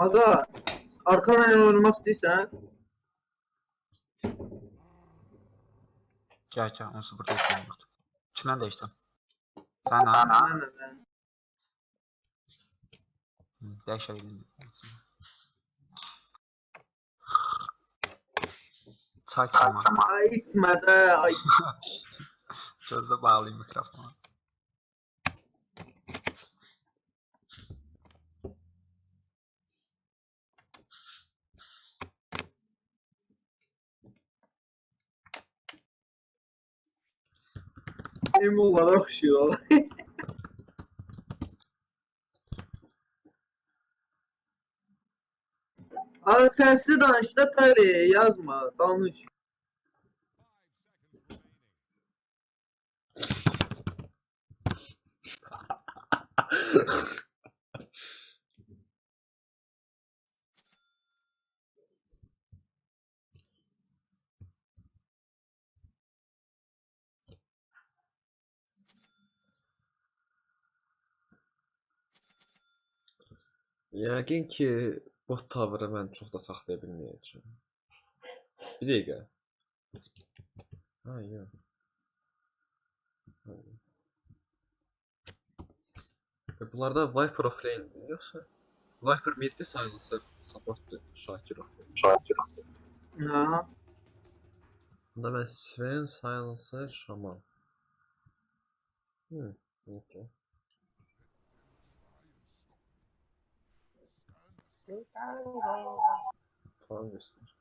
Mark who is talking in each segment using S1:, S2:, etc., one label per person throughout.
S1: Aga, arkadan oynamak istəyirsən?
S2: Gel gel, onsuz burada heç nə yoxdur. Kimdən dəyişsəm? Sən ha?
S1: Mənlə.
S2: Dəyişəbildim. Çay içmə.
S1: Ay içmə də, ay.
S2: Gözdə bağlayayım mikrofonu.
S1: Emullara oxşuyur. Aga, səsli danış da Tali, yazma, danış.
S3: Yəqin ki, bot tavrı mən çox da saxlaya bilməyəcəm. Bir dəqiqə. Ha, yox. Bunlarda Viper offlane'dir, yoxsa? Viper mid'de sayılırsa support'dur, Şakir olsun.
S1: Ha.
S3: Bunda mən Sven, Silencer, Shaman. Okay. Falan göster.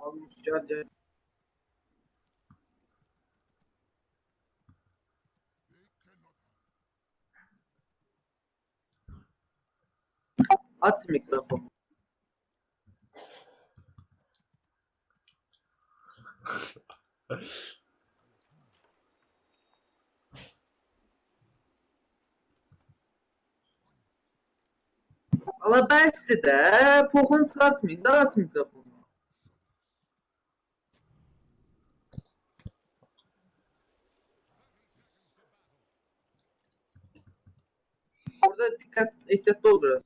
S1: Almış, gel. Aç mikrofon. Ala bəsdir də, poxun çıxartmayın da, aç mikrofonu. Burada ehtiyatlı ol biraz.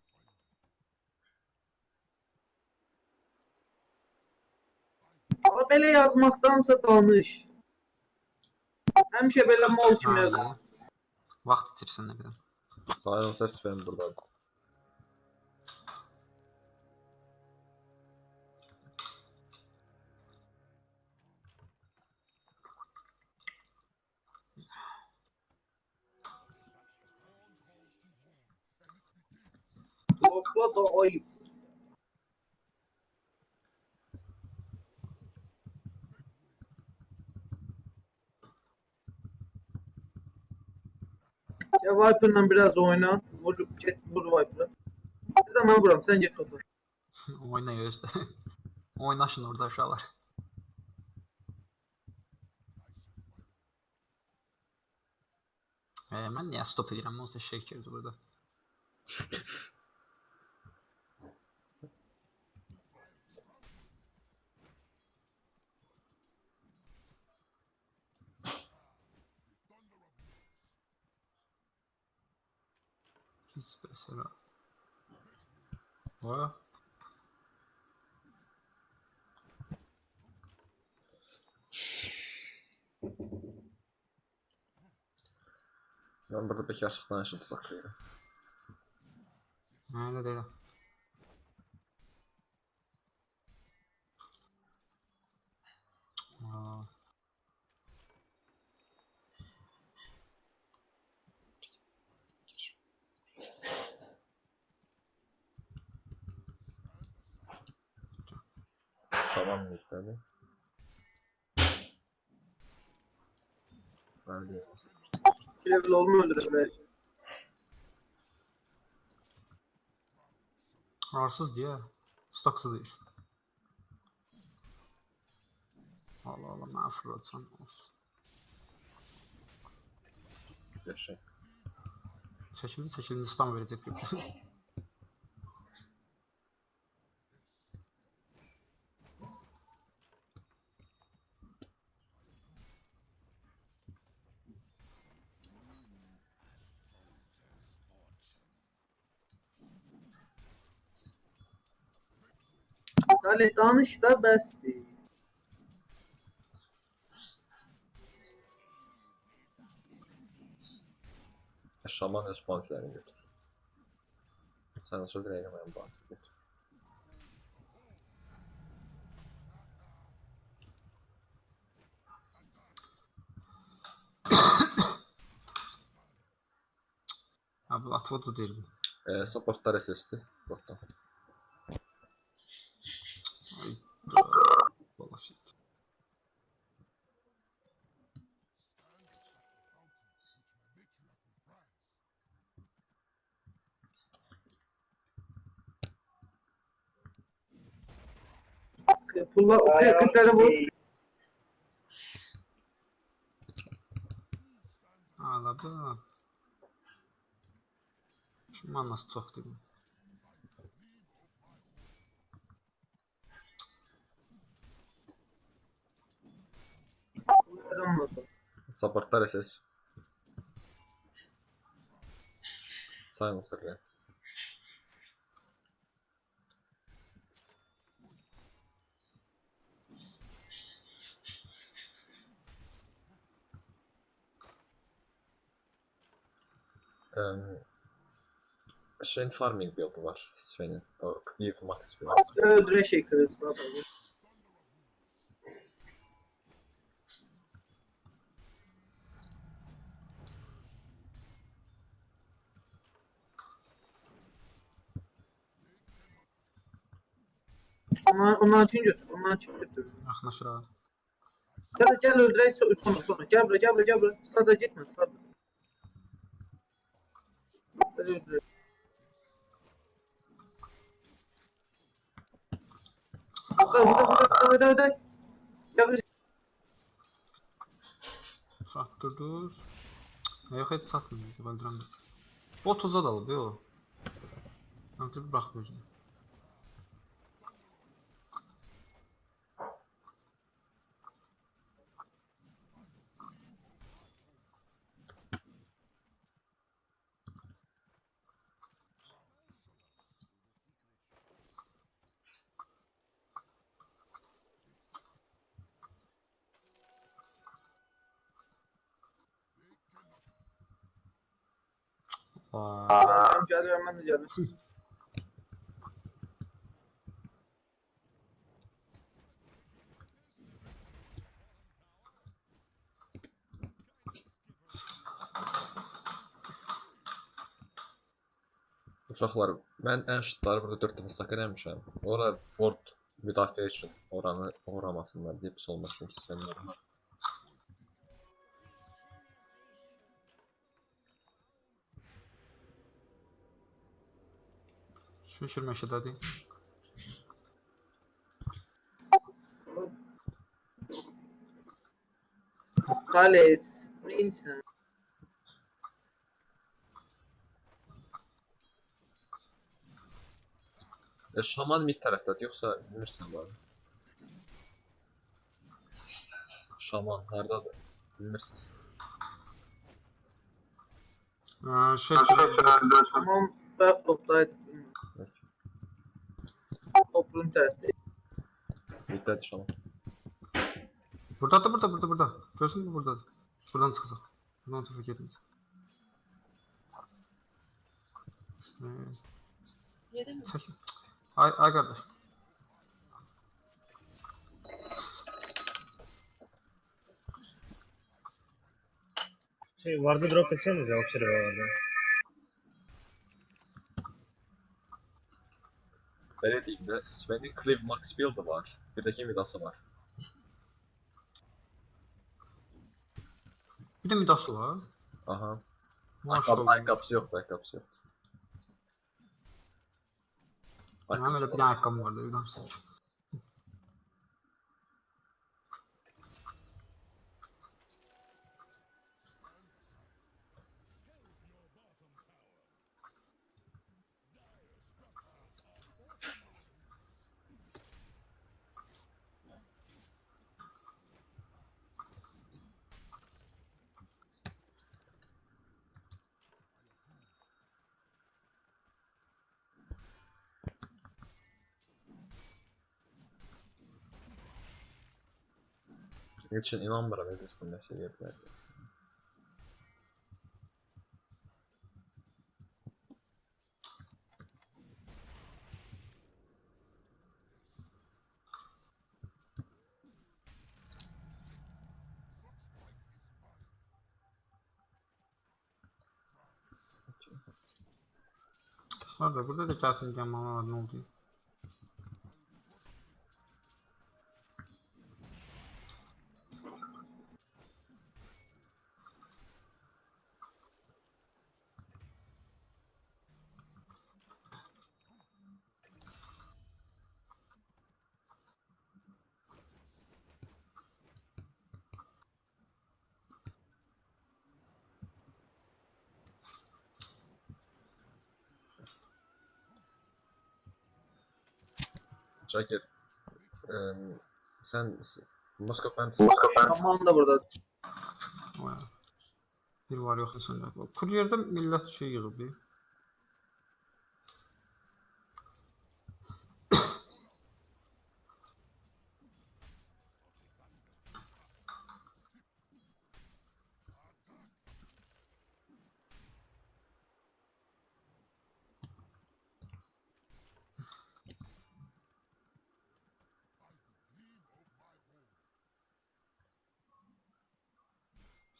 S1: Ala belə yazmaqdansa danış. Həmişə belə mal kimi yazır.
S2: Vaxt itirsən nə qədər.
S3: Silencer Sven buradadır.
S1: Topla da ayıp. Ya Viper'la biraz oyna. Vur, get, vur Viper'ı. Bir de ben vuram, sen get topu.
S2: Oyna gözdə. Oynaşın orada uşaqlar. Mən niyə stop edirəm? Monster Shaker'dir burada. Mesela. O.
S3: Ben burada bekarlıktan yaşadı saklayırım.
S2: Öyle değil. Aa.
S3: Tamam mı tabii? Öyle.
S1: Level olma öldürür belki.
S2: Arsız diye. Stoksuz değil. Allah Allah, mağfur olsan olsun.
S3: Yaşa.
S2: Çekildi İstanbul verecek yok.
S1: Dale danış da bəsdir.
S3: Şaman öz banklarını götür. Sen çok reylemeyen bankı götür.
S2: Abi atvodu değil bu.
S3: Supportlar SS'di. Bottan.
S2: Ay. Dolaşıyor.
S1: Pulla kırklara vur.
S2: Ağladı. Şu manası çok değil mi?
S1: Kazanmadı.
S3: Supportlar SS. Silencer. Şeyin farming build'ı var. Sven'in. O Cleave Max build'ı.
S1: Öldüre şey kırılsın abi. Onlar için götür. Onlar için götür.
S2: Yaklaşır abi.
S1: Ya da gel öldüre sonra. Gel buraya gel buraya gel buraya. Sağda gitme sağda. Öldüre. Burada. Gel buraya.
S2: Sattırdır. Yok hiç satmıyor. Öldürəm de. O tuza dalı be o. Öldürüp bırakmıyor özünü. Vay.
S1: Geliyorum ben de geldim.
S3: Uşaqlar, mən ən şıtları burada 4 dəfə stak eləmişəm. Ora Ford müdafiə üçün oranı uğramasınlar deyib pis olmasın ki, Sven'in.
S2: Şükür meşedədir.
S1: Kales. Neyse.
S3: Şaman mid tərəfdədir, yoxsa bilmirsən var. Şaman hardadır? Bilmirsiniz.
S2: Şey öldürür.
S1: Tamam ben toplaydım. Toplum tersi.
S3: Middədir Şaman.
S2: Burada. Görsün mü buradadır. Buradan çıkacak. Buradan tüfek ediniz.
S4: Yedi mi?
S2: Çekin. Ay kardeş.
S5: Şey vardı drop etsenize Oxer'i vardı.
S3: Belə deyim də, Sven'in Cleave Max build'ı var. Bir də ki midası var.
S2: Bir de midası var.
S3: Aha.
S2: Maşallah.
S3: Ayakkabısı yoxdur, ayakkabısı yoxdur.
S2: Benim öyle bir tane ayakkabım vardı. Bir tanesi.
S3: Üçün inanmıram biz bu nəsə edə bilərik.
S2: Orada burada da zaten camalar ne oldu?
S3: Jacket, sən Moskov bənd
S1: Şaman da burada.
S2: Vay. Bir var yoxsa səndə. Kuryerdə millət şey yığıb.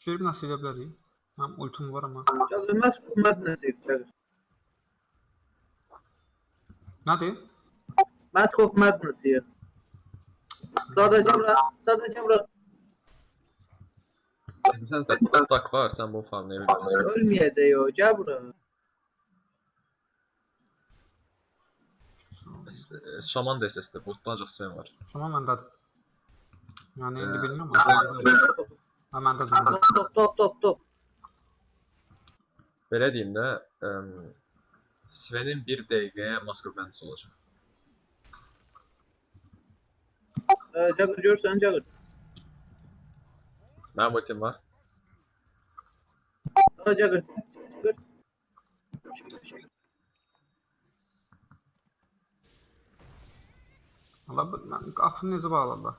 S2: Şöyle nasıl edə bilərik? Mənim ultum var amma.
S1: Jagger Mask of Madness Jagger.
S2: Nədir?
S1: Mask of Madness ya. Sadece bura.
S3: Sən stack var, sən bu farmlaya bilirsən.
S1: Ölmeyecek o. Gel buraya.
S3: Şaman dəstəsi bu ancaq sən var.
S2: Amma məndədir. Yəni indi bilmirəm amma. Ha məndə də.
S1: Top.
S3: Belə deyim də, Sven'in 1 dəqiqəyə Moskov bəndisi olacaq.
S1: Jagger görürsen Jagger.
S3: Mənim ultim var.
S1: Jagger.
S2: Allah mən qapını necə bağladılar?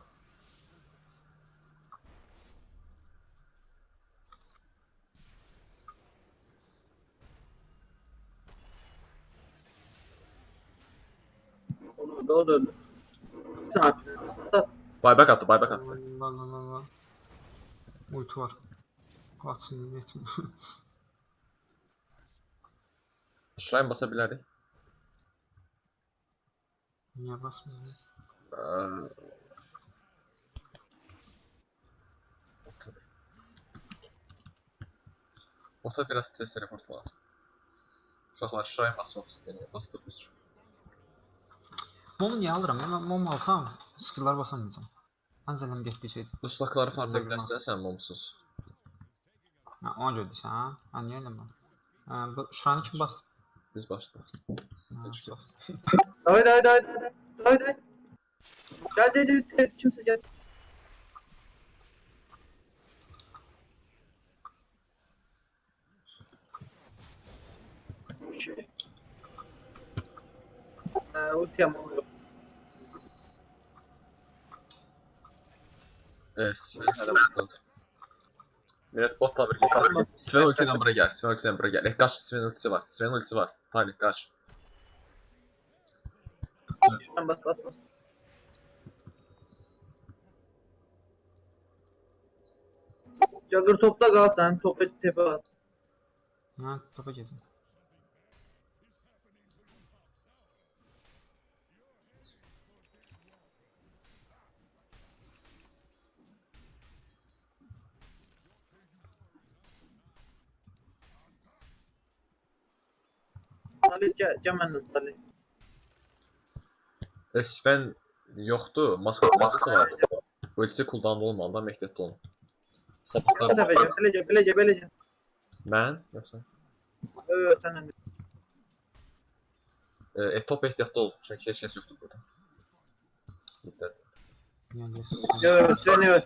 S1: O da öldü. Saat.
S3: Buyback attı.
S2: La. Ulti var. Qaçın yetmir.
S3: Shrine basa bilərik.
S2: Niyə basmıyor?
S3: Ota biraz tez teleport lazım. Uşaqlar Shrine basmaq istəyir. Bastırmış.
S2: Mom niyə alıram? Mən mom alsam, skill'lar basamayacağam. Anzələm getdi şeydir.
S3: Bu slakları farmlaya bilərsən sən momsuz.
S2: Ha, ona görə deyirsən, ha? Ha, niyə eləməm? Bu şuranı kim bastı?
S3: Biz başladıq.
S2: Ha,
S3: Siz
S2: bastı.
S1: Davay. Gel. Kimse gel. Ulti ama yok.
S3: Sven teleport oldu. Millet botla birlikte. Sven ultiden buraya gel. Kaç Sven ultisi var. Talih kaç.
S1: Şuradan bas. Jagger topla kal sen. Topa tepe at.
S2: Ha, topa gezin.
S1: Salih Cemal'ın Salih.
S3: Sven yoktu. Maskot vardı. Ultisi cooldown'da olmadan mehdetli olun.
S1: Kısa
S3: Sapıklar.
S1: tepe belece.
S3: Ben yoksa.
S1: Sen
S3: Top ehtiyatlı ol. Çünkü hiç kes yoktu burada. Müddet.
S2: Yəni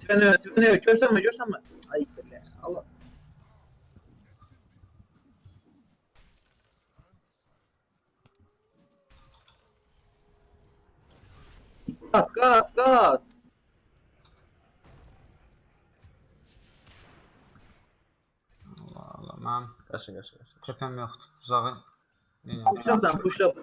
S1: Sven'e görsen mi? Ay be Allah. Kat.
S3: Qaçın.
S2: Köpəm yoxdur. Uzağı.
S1: Puşla sen puşla.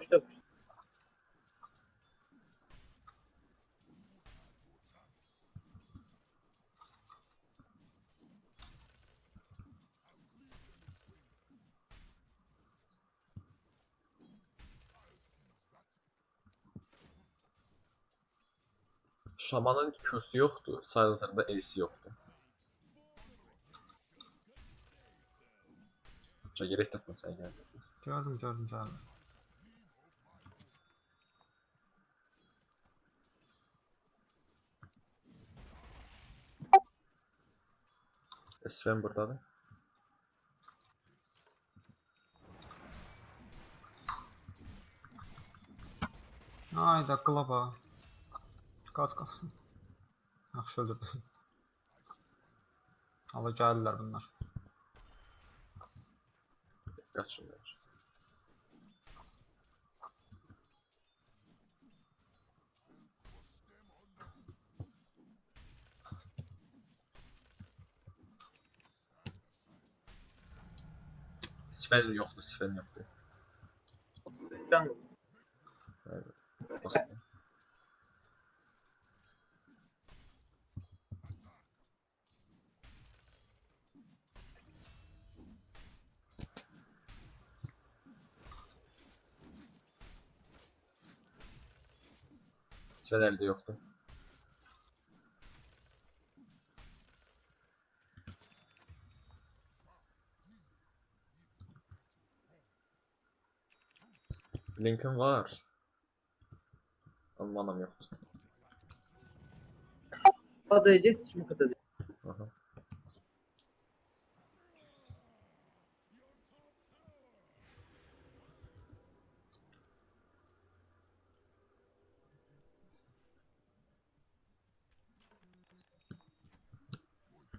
S3: Şamanın Q'su yoxdur, Silencer'ın da E'si yoxdur. Gerek tutma sən gəldin.
S2: Gördüm.
S3: Sven buradadır.
S2: Ayda qlaba. Qaç. Yaxşı öldürdü. Hala gəlirlər bunlar.
S3: Qaçın. Sven yoxdur.
S1: Jungle.
S3: Bax. Sven əldə yoxdur. Linkin var. Ama manam yoxdur.
S1: Fazlayacağız şimdi katacağız.
S3: Aha.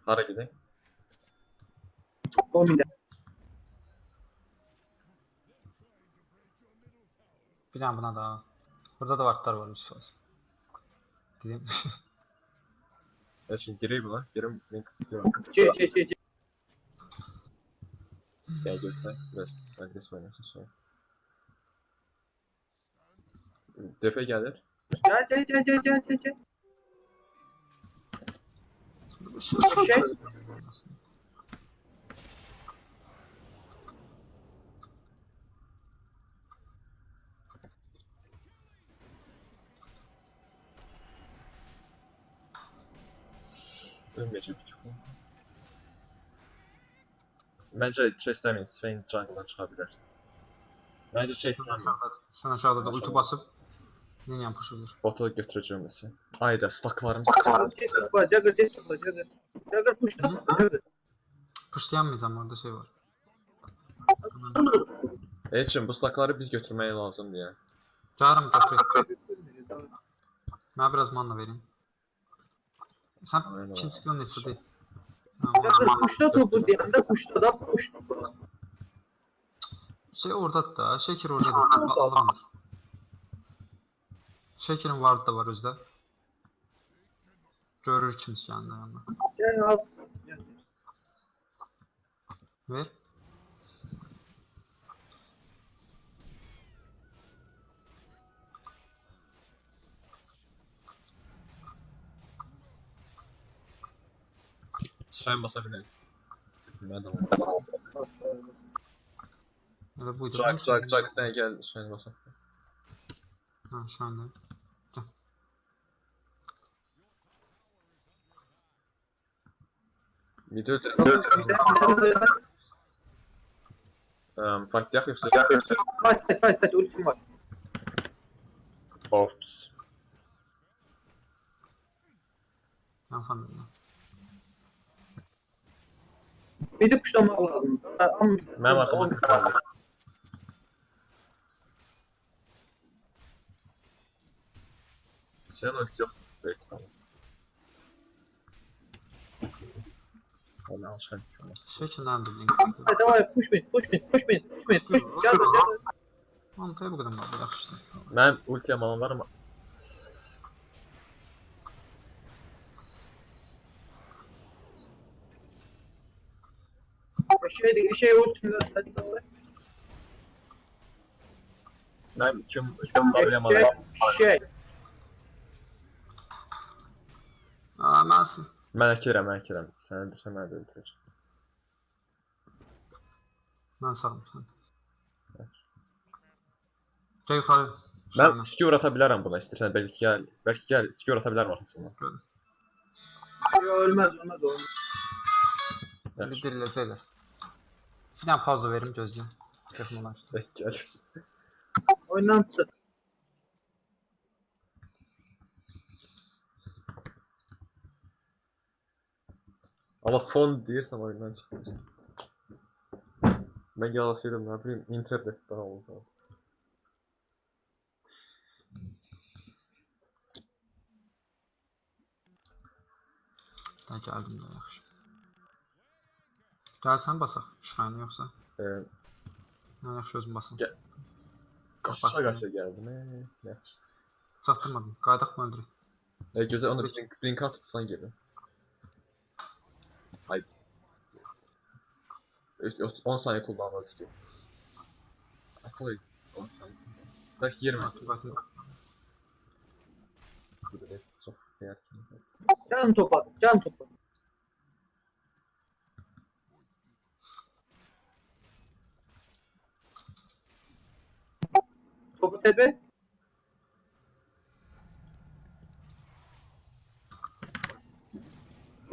S3: Hara gedək?
S1: 10 milyar.
S2: Bir tane buna da. Burada da vartlar var Yusuf. Gideyim.
S3: Ya şimdi gireyim mi lan? Girim link istiyorum.
S1: Şey.
S3: Gel göster. Biraz agresif oynasın sonra. Defe gelir.
S1: Gel. Şey.
S3: Ölmeyecek küçük. Bence chestlemeyin. Sven jungle'dan çıkabilir. Bence chestlemeyin.
S2: Sen aşağıda da ulti basıp yine yapışılır.
S3: Bota götüreceğim mesela. Ayda stacklarımız
S1: Jagger puşla.
S2: Pışlayamayacağım orada şey var.
S3: Eçim bu stackları biz götürmeye lazım diye.
S2: Çağırım götür. Ben biraz manla vereyim. Sen
S3: Aynen.
S2: ikinci skill'ın neyse değil.
S1: Jagger puşla topu diyende puşla da puşla.
S2: Şey orada da, Şekir orada da alınır. Şekir'in vardı da var özde. Görürsünüz yani yanına.
S1: Gel al.
S2: Ver.
S3: Sven basabilir. Ben de
S2: Ya da buydu.
S3: Çak ne gel Sven basa.
S2: Ha şu anda.
S3: Video fight yak yoksa
S1: Fight ultim var.
S3: Ops.
S2: Elhamdülillah.
S1: Bir de puşlamak lazım. Ama
S3: Mənim arxamda kırpalım. Sen ultisi yok. Büyük ihtimalle. Onu alışan düşürmez.
S2: Şekir nerede bilin?
S1: Давай, push mid. Jagger.
S2: Mantıya bu kadar var. Yaxşı.
S3: Mənim ultiya malım var ama
S1: Şey ultimde.
S3: Ben kim problem
S1: Şey,
S3: alayım?
S1: şey.
S2: Aa, mənsin.
S3: Mən əkirəm. Səni bilsə mən də öldürəcəm.
S2: Mən sağım sən. Gəl yuxarı.
S3: Mən skewer ata bilərəm buna istəyirsən bəlkə gəl skewer ata bilərəm arxasından.
S1: Ölmez.
S2: Bir diriləcəklər. Bir dənə pauza verim gözləyim. Texnolar.
S3: Sək gəl.
S1: Oyundan çık.
S3: Amma fon deyirsən oyundan çıxmışsın. Mən yalasaydım nə bilim internetdən olacaq.
S2: Mən gəldim də yaxşı. Gəlsən basaq şirayını yoxsa? Mən yaxşı özüm basım.
S3: Qaça gəldim. Yaxşı.
S2: Çatdırmadım. Qaydaq mı öldürək?
S3: Gözəl onu blink atıp falan gedim. Ay. 10 saniye kullanmadı ki. Atay 10 saniye. Belki 20. Şurada çok yerken.
S1: Can topa. Topu tepe.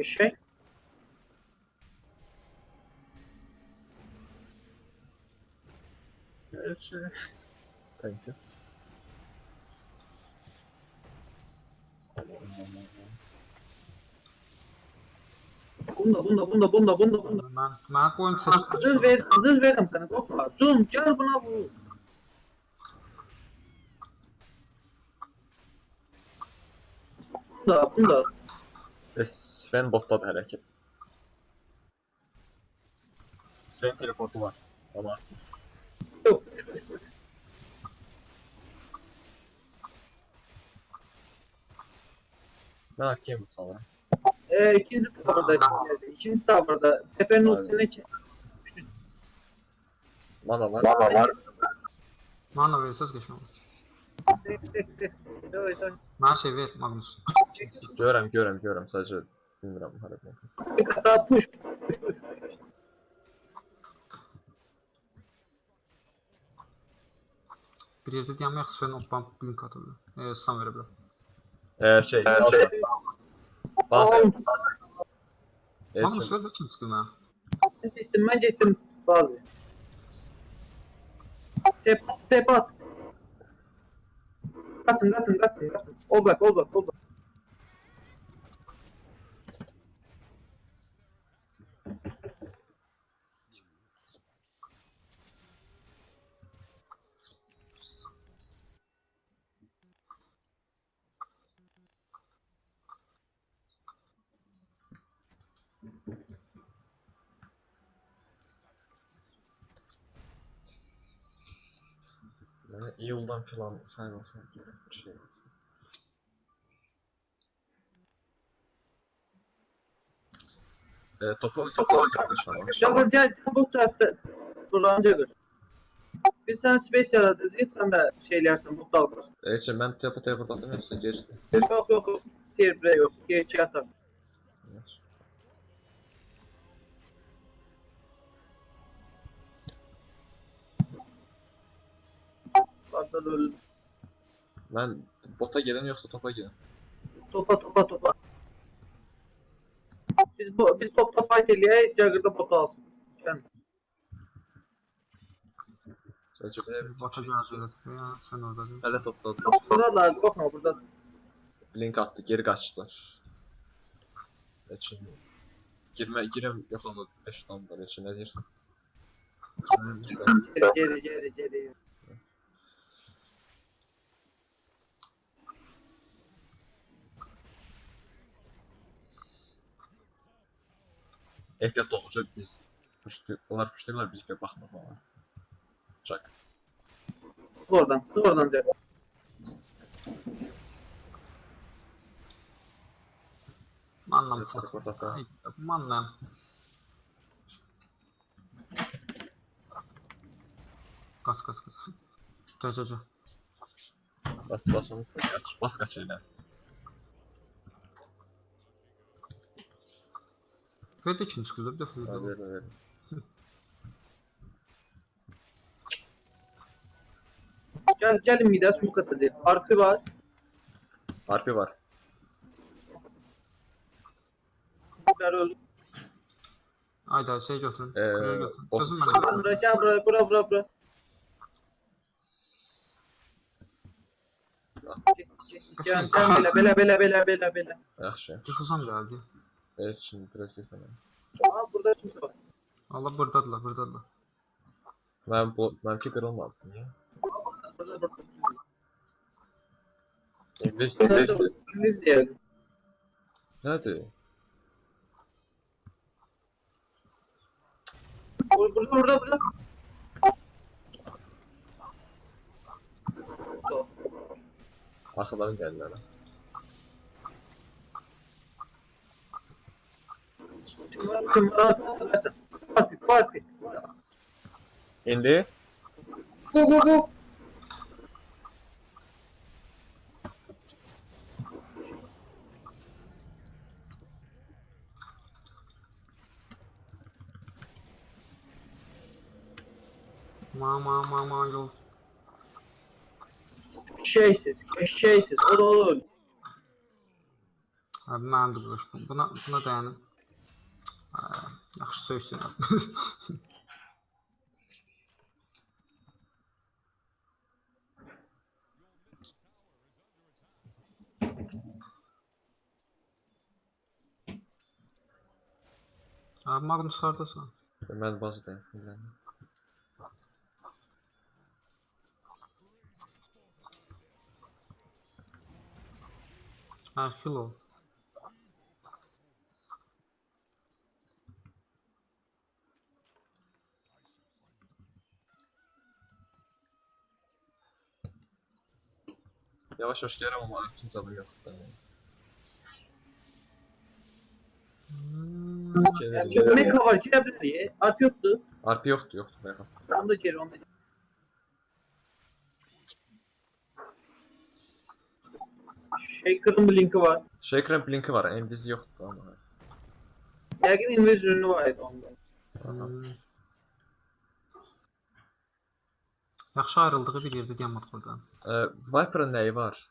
S1: Şey.
S3: Thank you.
S1: Bunda.
S2: Mən qoyun çəkdim.
S1: Hazır veririm sana. Topa. Zoom gel buna vur. Bunda.
S3: Sven botladı hərəkət. Sven teleportu var. Ama
S1: Yok.
S3: ben arkaya mı sanırım?
S1: İkinci tavırda. Tepenin ultisine ki.
S3: Mana var.
S2: Mana versəz geçməm.
S1: Seks. Evet.
S2: Mənə şey ver Magnus.
S3: Görürəm. Sadəcə bilmirəm hərəkət.
S1: Bir daha push.
S2: Bir yerdə deyəmək Sven oppan blink atırdı. Stun verə bilər.
S3: Bazen.
S2: Magnus ver də kim çıxır mənə?
S1: Ben gittim bazı. Tep at. Kaçın. Ol bak.
S3: Yani yoldan falan saymasam gerek bir şey. Topu
S1: Şabır gel bu tarafta kullanacak. Biz sen space yaradız. Git sen de şeylersin mutlu olursun.
S3: Şimdi ben teleport atamıyorsa geçti.
S1: Yok. Tier 1 yok. Tier 2 atar. Sardal öldü.
S3: Ben bota gelen yoksa topa gelen.
S1: Topa. Biz topta fight eləyək, Jagger'da bota alsın. Yani.
S3: Sadece
S2: Bota gələcəklər ya, sən orada deyil.
S3: hele topladı.
S1: Buradalar, korkma burada.
S3: Blink attı, geri kaçtılar. Şimdi girem yok oldu 5 damlar için ne diyorsun?
S1: Geri.
S3: Ehtiyatlı olacak biz. Onlar kuşlarlar biz de bakma falan. Çak.
S1: Oradan Jagger.
S2: Manlam
S3: Teleport
S2: çatır.
S3: ata.
S2: Manlam. Kaç. Gel.
S3: Bas onu kaç. Bas kaç elə.
S2: Verdi ikinci skill'da bir de full
S3: Ha,
S2: double.
S3: verin.
S1: Gelin mide smoke atacağız. Arpı var.
S3: Harpi var.
S1: Tekrar öldü.
S2: Hayda şey götürün.
S3: Ee,
S2: Kuleyi götürün.
S3: bot-
S2: Çözün
S1: Gel
S2: beni.
S1: buraya, gel buraya, bura. Gel bele.
S3: Yaxşı.
S2: Difuzan geldi.
S3: Evet, şimdi biraz geçelim.
S1: Aa, burada kimse var.
S2: Allah buradadılar.
S3: Benimki kırılmadı. Niye?
S1: Burada.
S3: İngiliz.
S1: İngiliz diyelim.
S3: Nədir?
S1: Burada.
S3: Arxadan gəlirlər.
S1: Parti.
S3: İndi
S1: Go.
S2: Mama yol.
S1: Şeysiz. O da olur.
S2: Abi mənim də boş. Buna dayanın. Yaxşı söysün. Abi Magnus hardasan?
S3: mən bazadayım. Bilmem.
S2: Heal ol.
S3: Yavaş gəlirəm amma arxın canım yox.
S1: Ne var? Girebilir diye. Arp yoktu.
S3: Arpi yoxdur. Bayaq.
S1: Tam da geri olmadı. Shaker'ın bir linki var.
S3: Shaker'ın blinki var. Enviz yoxdur amma.
S1: Yəqin invis ürünü var idi onda.
S2: Yaxşı ayrıldığı bir yerdə dayanmadı buradan.
S3: Viper'ın nəyi var?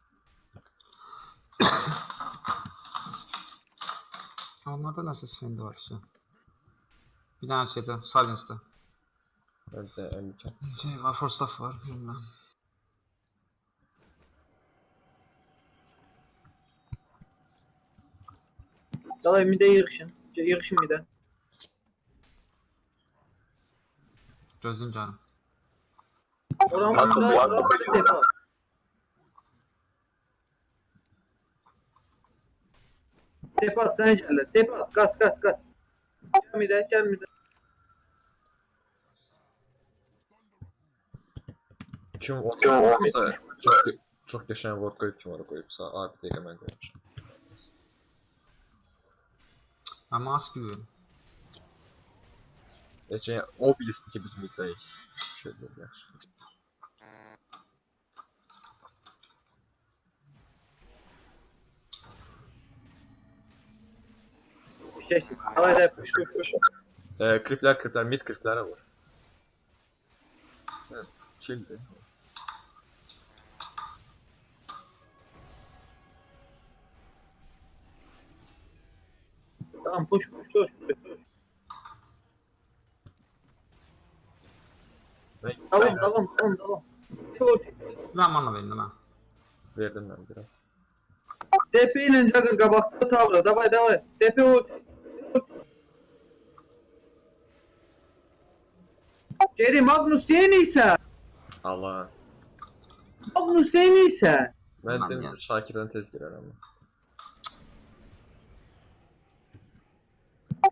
S2: Onlarda nəsə svendi var isə. Bir dənə şeydə, Silence'da.
S3: Öndə M2.
S2: Şey var, Forstaff var, bilmem.
S1: Davay mide yığışın. Yığışın mide.
S2: Gözün canım.
S1: Oran burada tepe. Tepe at sen gel. Tepe at. Kaç. Gel mide.
S3: Kim olmasa çox qəşəng word qoyub kim ora qoyubsa, abi dəqiqə mən qoymuşam.
S2: Ama az gibi.
S3: Necə o bilsin ki biz middəyik. Şey deyil, yaxşı.
S1: Şeysiz. Davay koş.
S3: Kriplər, mid kriplərə vur. Hə, killdir.
S1: Tamam push. Tamam.
S2: Ben mana verdim ha.
S3: Verdim mən biraz.
S1: TP ile Jagger qabaqda tavra. Davay. TP ult. Geri Magnus deniysə.
S3: Allah. Mən dedim
S2: ya.
S3: Şakirdən tez girərəm.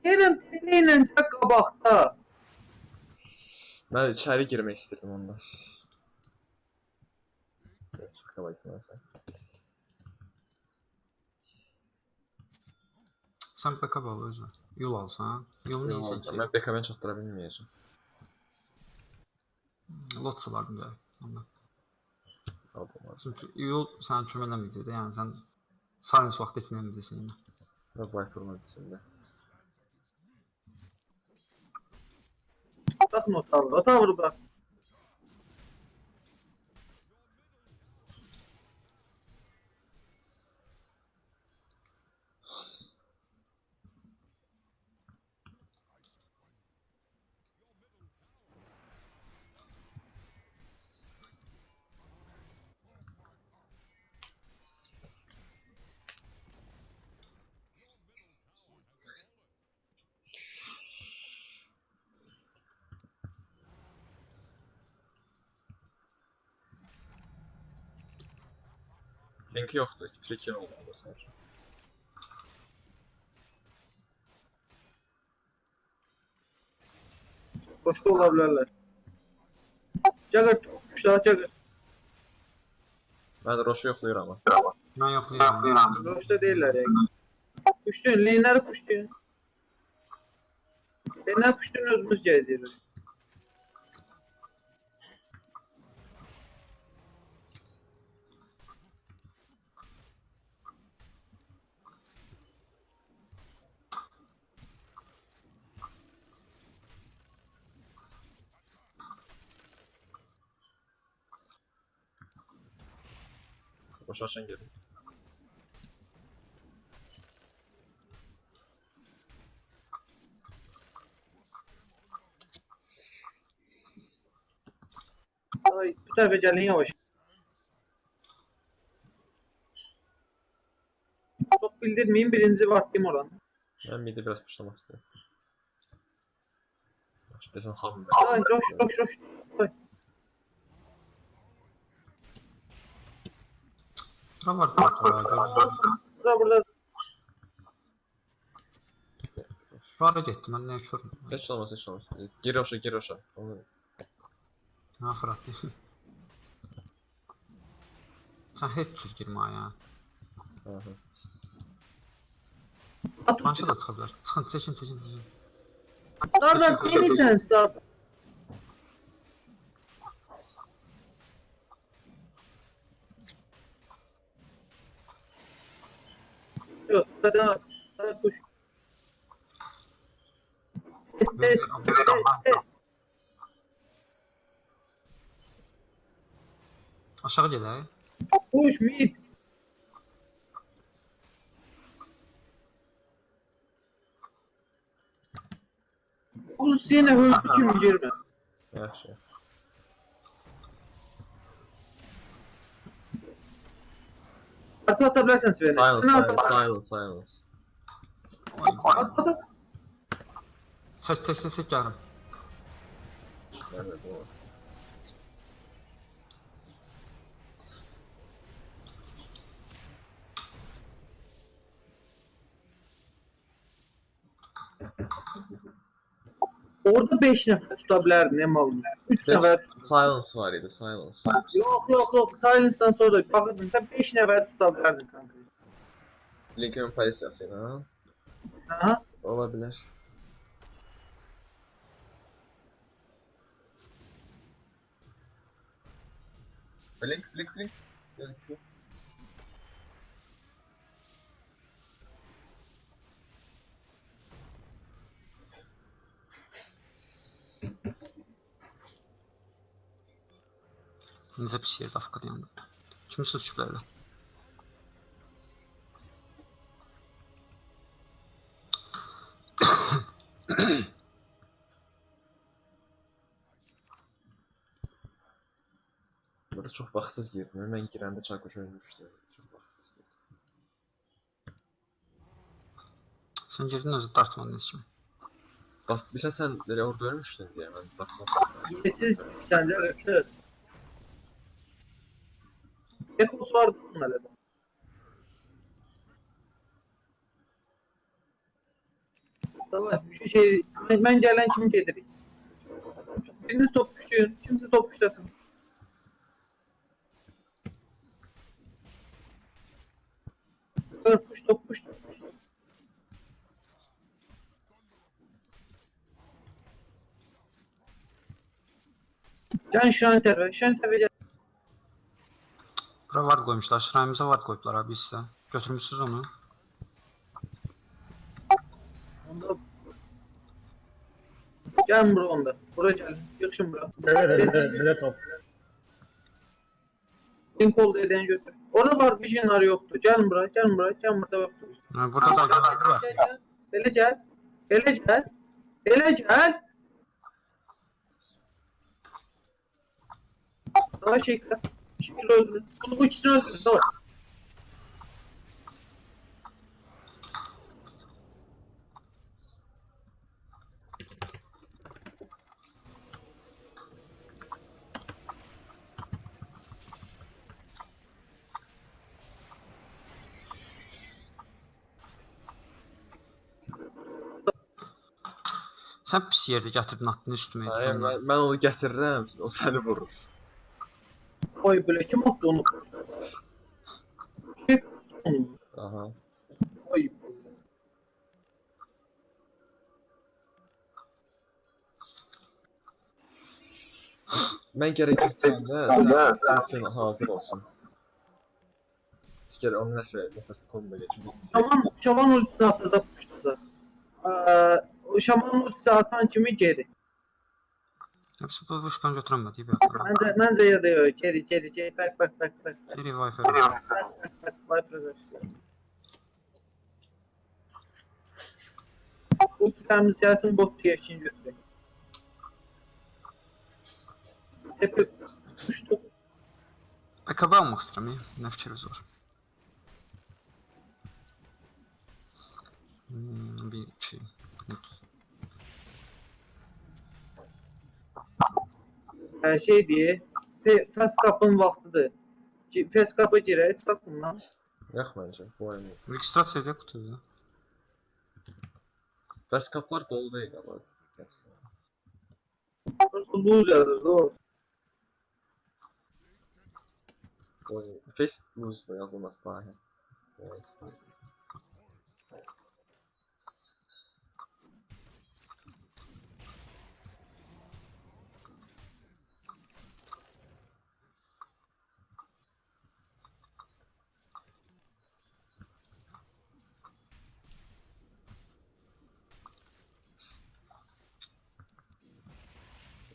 S1: Gelin TP ile Jagger qabaqda.
S3: Mən içəri girmək istirdim onda. Çıxaq sən.
S2: Sen backup al özü. Yol alsan. Yolun neyse ki.
S3: Mən BKM çatdıra bilməyəcəm.
S2: Lotsa vardı ya. Ondan.
S3: Aldım.
S2: Çünkü yol sen köməkləməyəcək də, yəni sən silence vaxtı içinəməyəcəksən yəni.
S3: Və Viper içində.
S1: Bırakın o tavrı. O tavrı bırak.
S3: Link yoxdur. Free oldu bu səfər.
S1: Boşta olabilirler. Jagger kuşlara Jagger.
S3: Mən Roşu yoxlayıram amma.
S2: Mən yoxlayıram.
S1: Boşta değiller ya. Kuştun. Lane'leri kuştun. Lane'ler kuştun özümüz geziyoruz.
S3: Roşu açan gelir.
S1: Ay, bu tarafa gelin yavaş. Çok bildirmeyin birinci vaktim olan.
S3: Mən midi biraz puşlamaq istəyirəm. Desən ham
S1: Ay roş. Ay.
S2: Bura var da, görürsən.
S1: Burada.
S2: Bara getdim, mən nə yaşıyorum?
S3: Heç olmaz. Gir Roşa. Onu
S2: Nə xırat. Sən heç cür girmə ya.
S3: aha.
S2: Banşa da çıxa bilər. Çıxın, çəkin.
S1: Nereden yeniysen sağ. Yok, sana kuş. Es.
S2: Aşağı gedək.
S1: Kuş mid. Kuş yine hızlı kim girme.
S3: Yaxşı.
S1: Arka atabilirsen Sven'e.
S3: Silence.
S1: At.
S2: Çək gəlim.
S3: Nerede bu?
S1: Orada 5 nefer tutabilirdin ne malum. 3 nefer.
S3: Silence var idi, silence.
S1: Yok. Silence'dan sonra bakırdın sen 5 nefer tutabilirdin kanka.
S3: Lincoln pozisyasıyla.
S1: Aha.
S3: Olabilir. Blink. Gelin şu.
S2: Necə bir şey dafqada yandı. Kimsə düşüblər elə.
S3: Burada çok vaxtsız girdim. Hemen girəndə Çakoş ölmüşdü. Çok vaxtsız girdim.
S2: Sən girdin özü dartmadın heç kimi.
S3: Bak, bilsən sən elə orada ölmüşdün deyə mən baxmadım.
S1: Siz sence arası. Ekos vardı bunlar da. Tamam şu şey ben gelen kim gelir? Biriniz top düşüyor. Kimse top düşlasın. Push. Can şan tərəfə gəl.
S2: Bura var koymuşlar. Şirayımıza var koydular abi size. Götürmüşsünüz onu.
S1: Onda gəlin bura onda. Bura gəlin. Yığışın bura.
S5: Bizə top.
S1: Lincoln edən götür. Orada var visionlar yoxdur. Gəlin bura, gəlin bura, gəlin burada yoxdur.
S2: Ha, burada da var.
S1: Belə gəl. Belə gəl. Belə gəl. Daha şeyler. Şimdi öldürün. Bunu bu ikisini öldürün. Davay.
S2: Sen pis yerde getirdin attın üstüme.
S3: Hayır, mən onu gətirirəm, o səni vurur.
S1: Oy böyle kim attı onu? Kim attı onu?
S3: Aha.
S1: Oy.
S3: Mən gərək gitsəndə sən hazır olsun. Gərək onun nəsə metası kombo geçin.
S1: Şaman ultisini attı da puştuza. O şaman ultisi atan kimi geri.
S2: Hepsi bu vuşkan götüremedi. İyi bir atlar.
S1: Məncə ya da yox. Geri. Bak.
S2: Biri Viper.
S1: Vay prezervasiya. Ultilərimiz gəlsin bot TF'ini götürək. Tepe puştu.
S2: AKB almak istedim. Ne fikriniz var? Bir şey.
S1: Şey diye. Fast Cup'ın vaxtıdır. Fast Cup'a girək, çıxaq bundan.
S3: Yox məncə, bu oyun.
S2: Registrasiya kutuda.
S3: Fast cuplar dolu deyil ama.
S1: Prosto lose yazır, doğru.
S3: Oyun Fast lose yazılması daha ekstra.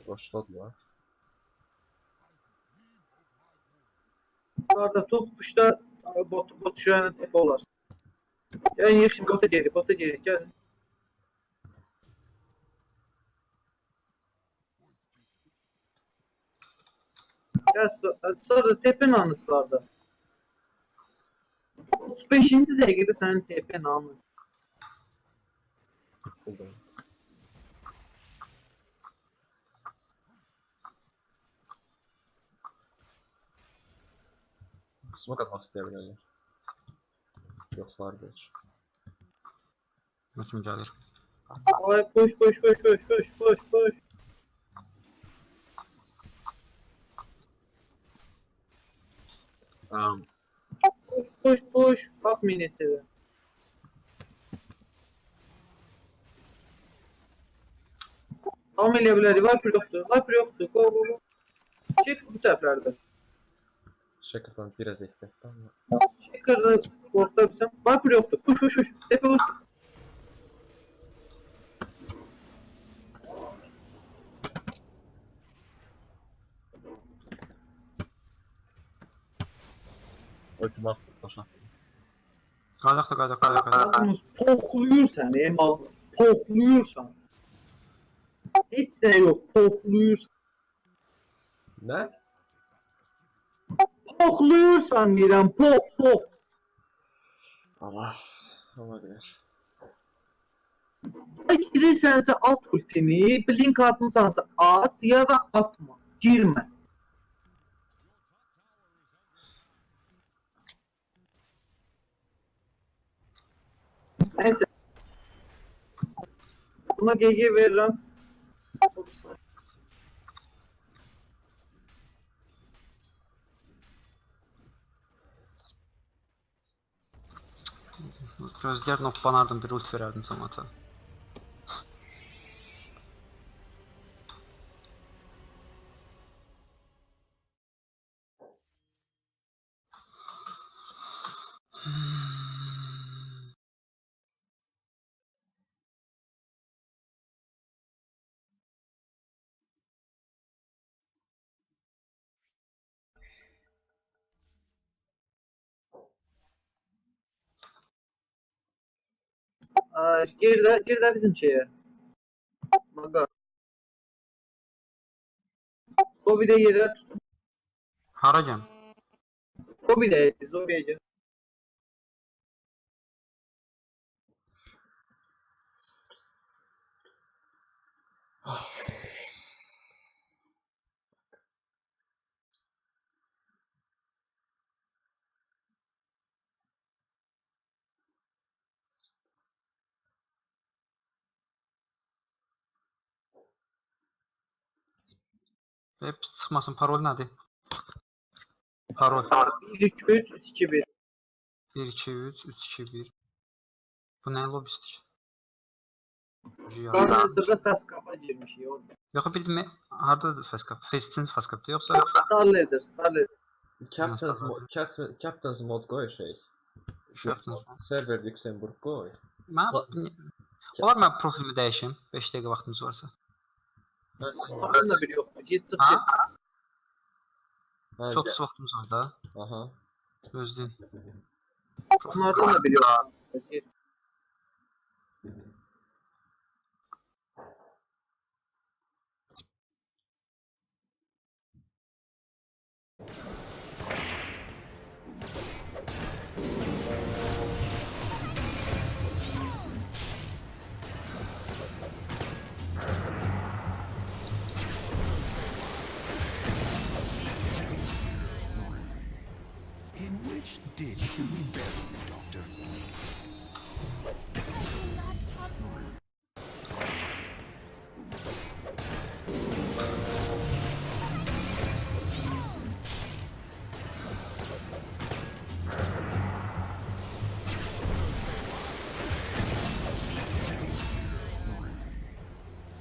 S3: Başladılar.
S1: Sağda top puşta bot şuraya tepe olar. Yani yıkışın bota geri, gel. Gel sağda tepenin anısılarda. 35. dəqiqədə sənin tepen anı.
S3: Buldum. Smoke atmak isteyebilirler. Yoklar geç.
S2: Bakayım gelir.
S1: Ay koş. Koş. Bak minetine. Tamam eləyə Viper yoxdur. Go. Çek bu tərəflərdə.
S3: Shaker'dan biraz ehtiyatlı ama.
S1: Shaker'da korktabilsem. Viper yoxdur. Koş. Tepe koş.
S3: Ultimat boşalttım.
S2: Qaydak.
S1: Yalnız pokluyursan Emal. Pokluyursan. Hiç şey yok. Pokluyursan.
S3: Ne?
S1: Pokluyursan deyirəm. Pok.
S3: Allah. Olabilir.
S1: Girirsense at ultini, blink atmışsansa at ya da atma. Girme. Neyse. Buna GG veririm.
S2: Gözlerden oplanardım bir ult verirdim Samat'a.
S1: Gir de bizim şeye. Maga. Lobby'de yerler tutun.
S2: Haracan.
S1: Lobby'de biz lobby'ye gir.
S2: Hep sıkmasın. Parol nədir? Parol.
S1: 1-3-3-2-1.
S2: 1, 2, 3, 3, 2, 1. Bu nə lobistik?
S1: Starletter'da fast kapa girmiş ya.
S2: Yox, bildim. Hardadır Faskap? Festin Faskap'da yoxsa?
S1: Starletter.
S3: Captain's mod qoy şey.
S2: Captain's
S3: Server Luxemburg qoy.
S2: Olar mən profilimi dəyişim. 5 dəqiqə vaxtımız varsa.
S1: Onların da biri yok. Git tık
S2: Ha?
S1: git.
S2: Çox pis vaxtımız var da.
S3: Aha.
S2: Gözləyin.
S1: Onlardan da biri yok. Git.
S4: In which ditch can we bury you, Doctor?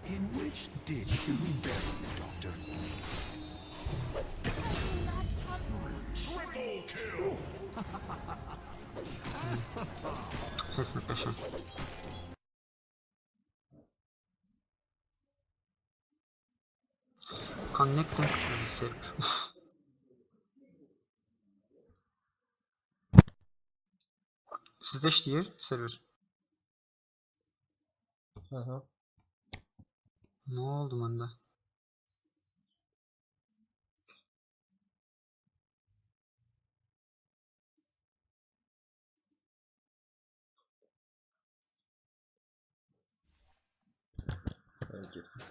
S4: In which ditch can we bury you, Doctor?
S2: Kesin peşin. Connecting the server. Sizdə işləyir server.
S3: Aha.
S2: Nə oldu məndə?
S3: Ben girdim.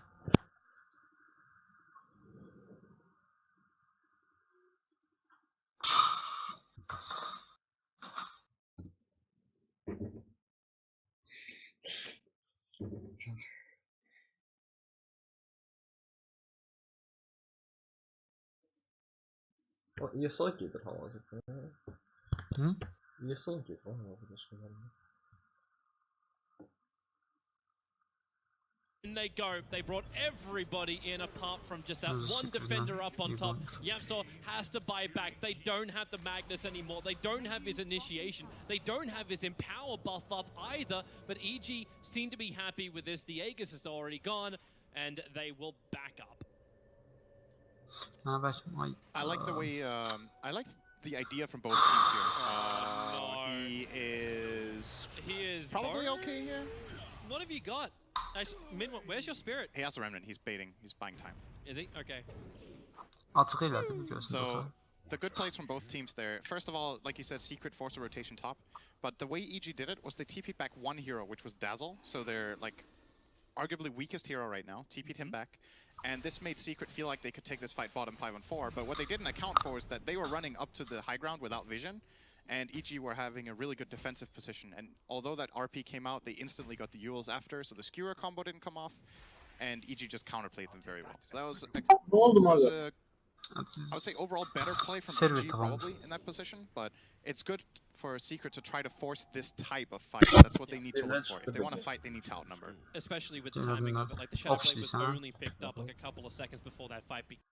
S3: ESL gelir hava-hazırda.
S2: Hı?
S3: ESL gelir hava-hazırda şeylerinde.
S6: In they go. They brought everybody in apart from just that
S2: There's a
S6: one
S2: secret
S6: defender
S2: now.
S6: up on
S2: You
S6: top.
S2: don't.
S6: Yamsor has to buy back. They don't have the Magnus anymore. They don't have his initiation. They don't have his empower buff up either. But EG seem to be happy with this. The Aegis is already gone and they will back up.
S2: Nə bəs? Ay.
S7: I like the way I like the idea from both teams here.
S6: No.
S7: He is
S6: He is
S7: probably
S6: Boris?
S7: okay here.
S6: What have you got? Actually, Minwa, where's your spirit?
S7: He has a remnant. He's baiting. He's buying time.
S6: Is he? Okay.
S2: Açıq elədi bu gözünü.
S7: So the good plays from both teams there. First of all, like you said, Secret forced a rotation top, but the way EG did it was they TP'd back one hero, which was Dazzle. So they're like arguably weakest hero right now. TP'd him back. And this made Secret feel like they could take this fight bottom 5-on-4, but what they didn't account for is that they were running up to the high ground without vision, and EG were having a really good defensive position. And although that RP came out, they instantly got the Euls after, so the Skewer combo didn't come off, and EG just counterplayed them very well. So that was
S1: Ne oldu mu abi?
S7: I would say overall better play from
S2: Server
S7: EG
S2: tamam.
S7: probably in that position, but it's good for Secret to try to force this type of fight. That's what they need to look for. If they want to fight, they need to outnumber.
S6: Especially with the
S2: Yeah,
S6: timing of it. Like the Shadow Blade was
S2: obviously, huh?
S6: only picked up like a couple of seconds before that fight began.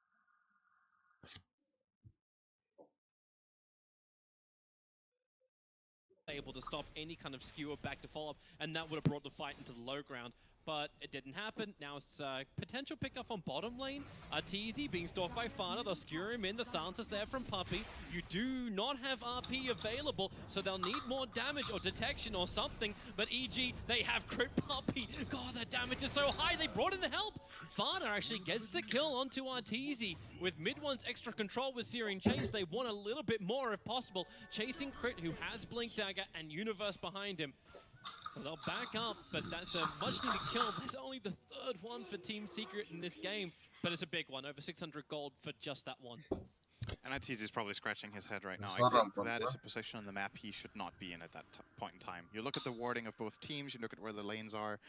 S6: Able to stop any kind of skewer back to follow up, and that would have brought the fight into the low ground. but it didn't happen. Now it's potential pickup on bottom lane. Arteezy being stalked by Fana. They'll skewer him in. The silence is there from Puppey. You do not have RP available, so they'll need more damage or detection or something. But EG, they have crit Puppey. God, that damage is so high. They brought in the help. Fana actually gets the kill onto Arteezy. With mid one's extra control with Searing Chains, they want a little bit more if possible. Chasing Crit, who has Blink Dagger and Universe behind him. So they'll back up, but that's a much needed kill. That's only the third one for Team Secret in this game, but it's a big one, over 600 gold for just that one.
S7: And Arteezy's probably scratching his head right now. I think that is a position on the map he should not be in at that point in time. You look at the warding of both teams, you look at where the lanes are.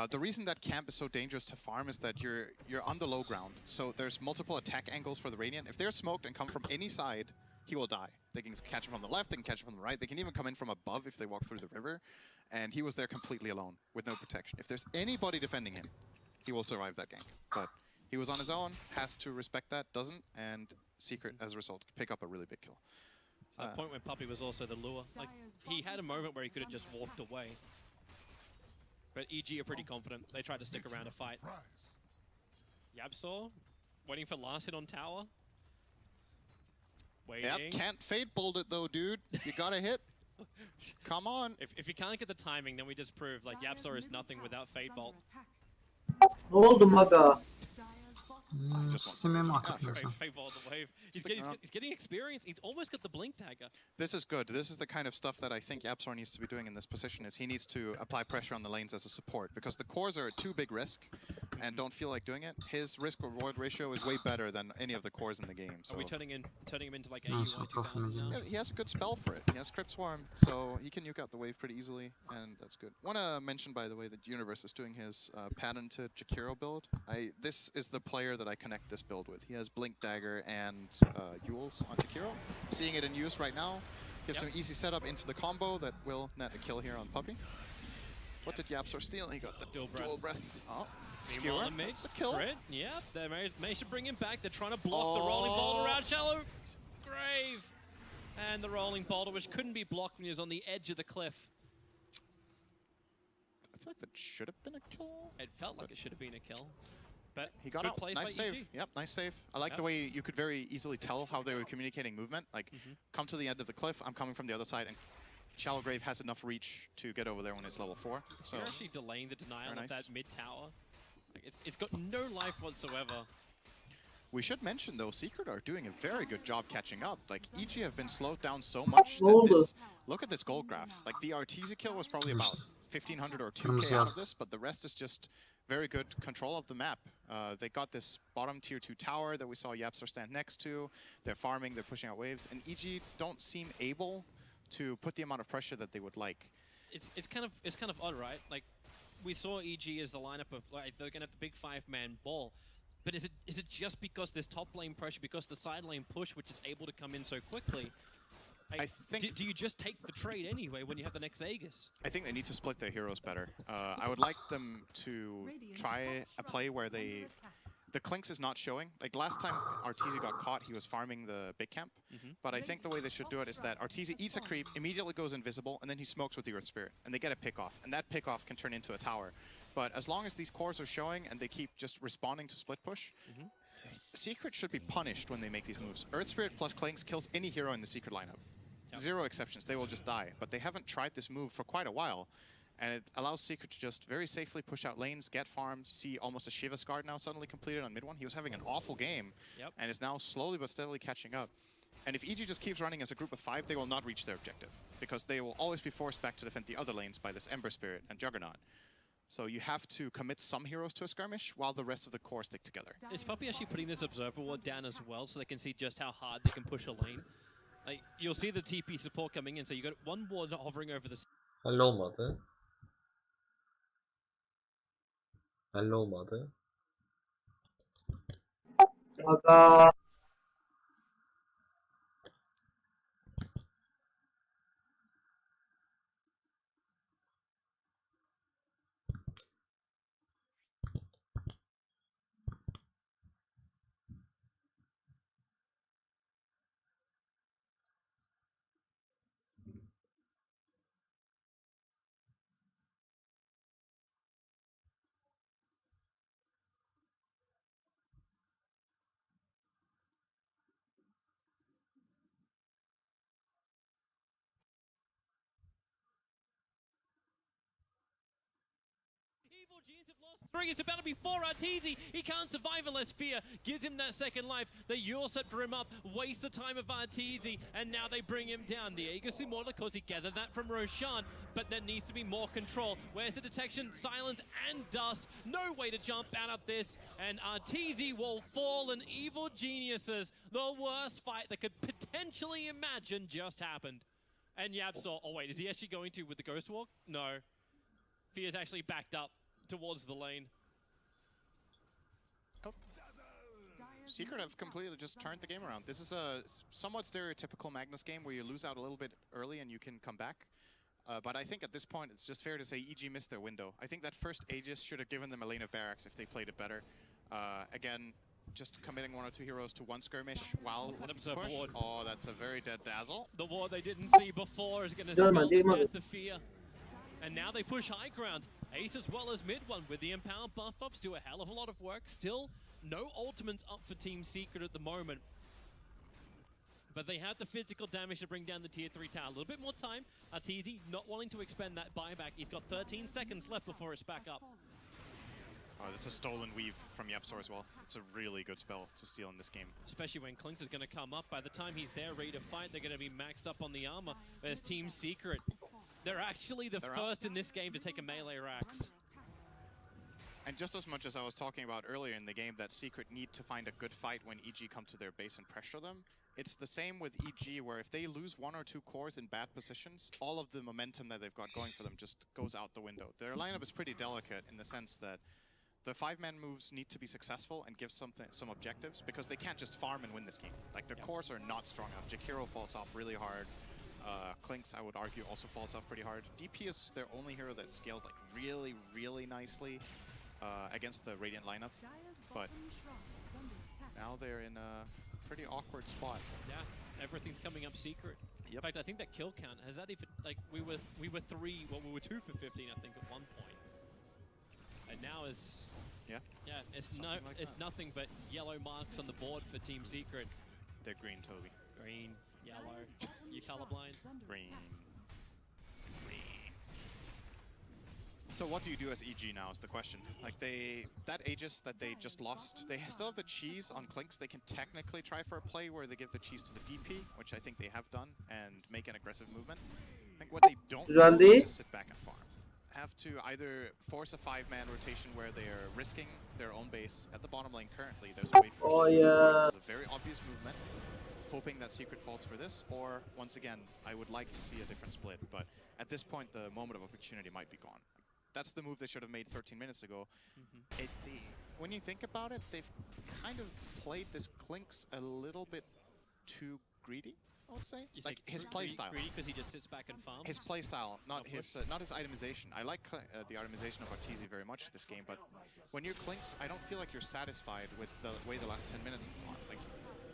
S7: The reason that camp is so dangerous to farm is that you're on the low ground. So there's multiple attack angles for the Radiant. If they're smoked and come from any side, he will die. They can catch him from the left, they can catch him from the right, they can even come in from above if they walk through the river. And he was there completely alone, with no protection. If there's anybody defending him, he will survive that gank. But he was on his own, has to respect that, doesn't, and Secret, as a result, pick up a really big kill.
S6: It's that point when Puppey was also the lure. Like, he had a moment where he could have just walked away. But EG are pretty confident. They tried to stick around to fight. Yabsaw, waiting for last hit on tower. Waiting.
S7: Yep, can't fade bolt it though, dude. You gotta hit. Come on.
S6: If you can't get the timing, then we just prove like Yabsaw is nothing without Fade Bolt.
S1: Ne oldu Maga?
S7: Just wants
S2: İstemeye mi
S7: to-
S2: atıp
S7: fair.
S2: diyorsun?
S6: Fade Bolt the wave. He's
S7: Sticking
S6: getting experience. He's almost got the Blink Dagger.
S7: This is good. This is the kind of stuff that I think Yabsaw needs to be doing in this position, is he needs to apply pressure on the lanes as a support, because the cores are a too big risk and don't feel like doing it. His risk-reward ratio is way better than any of the cores in the game. So
S6: Are we turning him into like
S2: No,
S6: AUI
S2: so
S6: 2000 now?
S7: yeah, he has a good spell for it. He has Crypt Swarm, so he can nuke out the wave pretty easily, and that's good. Want to mention, by the way, that Universe is doing his patented Jakiro build. This is the player that I connect this build with. He has Blink Dagger and Euls on Jakiro. Seeing it in use right now. Gives
S6: Yep.
S7: some easy setup into the combo that will net a kill here on Puppey. What did Yabsaw steal? He got the
S6: Dual
S7: dual
S6: breath.
S7: breath. Oh,
S6: Meanwhile,
S7: skewer.
S6: the mid,
S7: That's a kill.
S6: Crit, yep, they may should bring him back. They're trying to block the rolling boulder around shallow grave. And the rolling boulder, which couldn't be blocked when he was on the edge of the cliff.
S7: I feel like that should have been a kill.
S6: It felt like it should have been a kill. But
S7: He got
S6: good
S7: out.
S6: plays
S7: Nice
S6: by
S7: save.
S6: EG.
S7: Yep, nice save. I like
S6: Yep.
S7: the way you could very easily tell how they were communicating movement. Like, come to the end of the cliff, I'm coming from the other side, and Shallow Grave has enough reach to get over there when it's level 4. So
S6: You're actually delaying the denial
S7: Very
S6: of
S7: nice.
S6: that mid tower. Like, it's got no life whatsoever.
S7: we should mention, though, Secret are doing a very good job catching up. Like, EG have been slowed down so much that
S1: Oldu.
S7: this... Look at this gold graph. Like, the Arteezy kill was probably about 1,500 or 2k out of this, but the rest is just very good control of the map. They got this bottom tier 2 tower that we saw Yabsaw stand next to. They're farming, they're pushing out waves, and EG don't seem able to put the amount of pressure that they would like.
S6: It's kind of odd, right? Like, we saw EG as the lineup of like they're gonna have the big 5-man ball. But is it just because there's top lane pressure, because the side lane push, which is able to come in so quickly? Like,
S7: I think-
S6: do you just take the trade anyway when you have the next Aegis?
S7: I think they need to split their heroes better. I would like them to try a play where they... The Clinks is not showing. Like last time Arteezy got caught, he was farming the big camp. But I think the way they should do it is that Arteezy eats a creep, immediately goes invisible, and then he smokes with the Earth Spirit. And they get a pick off. And that pick off can turn into a tower. But as long as these cores are showing and they keep just responding to split push, Secret should be punished when they make these moves. Earth Spirit plus Clinks kills any hero in the Secret lineup. Zero exceptions. They will just die. But they haven't tried this move for quite a while. And it allows Secret to just very safely push out lanes, get farms, see almost a Shiva's Guard now suddenly completed on mid one. He was having an awful game and is now slowly but steadily catching up. And if EG just keeps running as a group of 5, they will not reach their objective, because they will always be forced back to defend the other lanes by this Ember Spirit and Juggernaut. So you have to commit some heroes to a skirmish while the rest of the core stick together.
S6: Is Puppey actually putting this Observer Ward down as well so they can see just how hard they can push a lane? Like, you'll see the TP support coming in, so you got one ward hovering over the
S3: Hallolmadı. Hallolmadı.
S1: Maga.
S6: 3. It's about to be 4 Arteezy. He can't survive unless Fear gives him that second life. The Yule set for him up, waste the time of Arteezy, and now they bring him down. The Aegis Immortal, of course, he gathered that from Roshan, but there needs to be more control. Where's the detection, silence, and dust? No way to jump out of this, and Arteezy will fall, and Evil Geniuses, the worst fight that could potentially imagine just happened. And YapzOr, oh wait, is he actually going to with the Ghost Walk? No. Fear's actually backed up towards the lane.
S7: Secret have completely just turned the game around. This is a somewhat stereotypical Magnus game where you lose out a little bit early and you can come back. But I think at this point it's just fair to say EG missed their window. I think that first Aegis should have given them a lane of barracks if they played it better. Again, just committing 1 or 2 heroes to 1 skirmish while looking to push.
S6: Ward.
S7: Oh, that's a very dead Dazzle.
S6: The ward they didn't see before is going to
S1: Değil mi?
S6: spell
S1: Değil
S6: the
S1: mi?
S6: death of Fear. And now they push high ground. Ace as well as mid one with the Empower buff ups do a hell of a lot of work. Still, no ultimates up for Team Secret at the moment. But they have the physical damage to bring down the tier 3 tower. A little bit more time. Arteezy not wanting to expend that buyback. He's got 13 seconds left before it's back up.
S7: Oh, that's a stolen weave from YapzOr as well. It's a really good spell to steal in this game.
S6: Especially when Clinkz is going to come up. By the time he's there ready to fight, they're going to be maxed up on the armor. There's Team Secret. They're actually the first in this game to take a melee Rax.
S7: And just as much as I was talking about earlier in the game that Secret need to find a good fight when EG come to their base and pressure them, it's the same with EG where if they lose 1 or 2 cores in bad positions, all of the momentum that they've got going for them just goes out the window. Their lineup is pretty delicate in the sense that the 5-man moves need to be successful and give some objectives because they can't just farm and win this game. Like their cores are not strong enough. Jakiro falls off really hard. Clinkz, I would argue, also falls off pretty hard. DP is their only hero that scales like really, really nicely against the Radiant lineup. But now they're in a pretty awkward spot.
S6: Yeah, everything's coming up Secret.
S7: Yep.
S6: In fact, I think that kill count has that even like we were 2 for 15, I think, at one point. And now it's it's
S7: Something like
S6: it's
S7: that.
S6: nothing but yellow marks on the board for Team Secret.
S7: They're green, Toby.
S6: Green, yellow. You colorblind?
S7: Green. So what do you do as EG now is the question. Like that Aegis that they just lost, they still have the cheese on Clinkz. They can technically try for a play where they give the cheese to the DP, which I think they have done, and make an aggressive movement. I think what they don't
S1: Güzel
S7: do is
S1: değil.
S7: just sit back and farm. Have to either force a 5-man rotation where they are risking their own base. At the bottom lane currently, there's a wave push.
S1: Oh, yeah.
S7: This is a very obvious movement, hoping that Secret falls for this, or once again, I would like to see a different split, but at this point, the moment of opportunity might be gone. That's the move they should have made 13 minutes ago. When you think about it, they've kind of played this Clinkz a little bit too greedy, I would say.
S6: You
S7: Like
S6: say
S7: his playstyle.
S6: Greedy because he just sits back and farms.
S7: His playstyle, not
S6: push.
S7: his itemization. I like the itemization of Arteezy very much this game, but when you're Clinkz, I don't feel like you're satisfied with the way the last 10 minutes have gone. Like,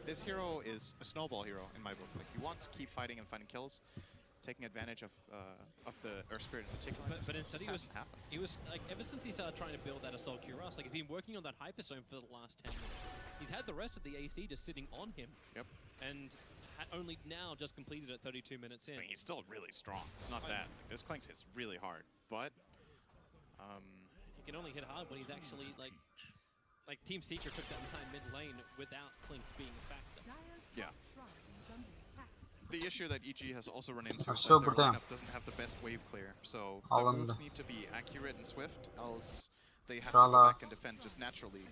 S7: this hero is a snowball hero in my book. Like, you want to keep fighting and finding kills, taking advantage of the Earth Spirit in particular.
S6: But
S7: It
S6: instead
S7: just hasn't happened.
S6: he was like, ever since he started trying to build that Assault Cuirass, like he's been working on that Hyperzone for the last 10 minutes. He's had the rest of the AC just sitting on him.
S7: Yep.
S6: And only now just completed it 32 minutes in.
S7: I mean, he's still really strong. It's not that. This Clinkz hits really hard, but
S6: He can only hit hard when he's actually like Team Secret took that entire mid lane without Clinkz being a factor.
S7: yeah. The issue that EG has also run into is
S2: Aşağı
S7: that their
S2: burada.
S7: lineup doesn't have the best wave clear, so the
S2: Alındı.
S7: moves need to be accurate and swift, else they have to
S2: Şala.
S7: go back and defend just naturally.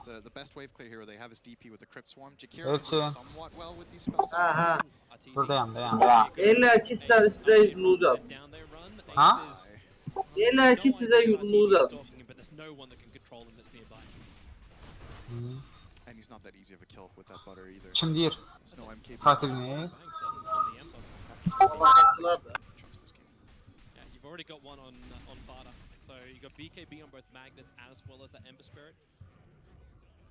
S7: The best wave clear hero they have is DP with the Crypt Swarm. Jakiro
S2: Evet,
S7: does somewhat well with these spells.
S1: Aha.
S6: Arteezy,
S2: Buradayım dayan.
S1: Eller ki size yudulacağım.
S6: down they run.
S2: Ha?
S6: Ace is
S1: Eller ki size yudulacağım.
S6: stalking him, but there's no one that can control him that's nearby.
S2: Hı.
S7: And he's not that easy of a kill with that butter either.
S2: Şimdi yer.
S7: There's no MK
S2: Tatil ne?
S6: Banked on the Ember.
S1: Anlattılar da.
S7: Chucks this game.
S6: Yeah, you've already got one on Vada. So you got BKB on both Magnus as well as the Ember Spirit.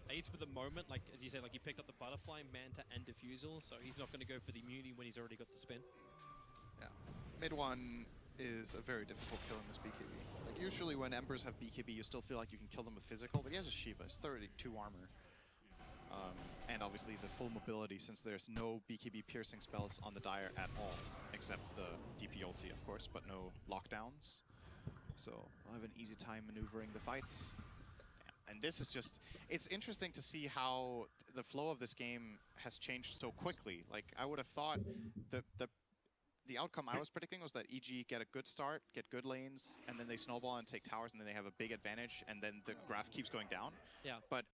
S6: Ace for the moment, like as you said, like he picked up the Butterfly, Manta, and Diffusal, so he's not going to go for the immunity when he's already got the spin.
S7: Yeah. Mid one is a very difficult kill in this BKB. Like usually when Embers have BKB, you still feel like you can kill them with physical, but he has a Shiva, it's 32 armor. And obviously the full mobility since there's no BKB piercing spells on the Dire at all, except the DP ulti of course, but no lockdowns. So we'll have an easy time maneuvering the fights. And this is just, it's interesting to see how the flow of this game has changed so quickly. Like, I would have thought the outcome I was predicting was that EG get a good start, get good lanes, and then they snowball and take towers, and then they have a big advantage, and then the graph keeps going down.
S6: Yeah.
S7: But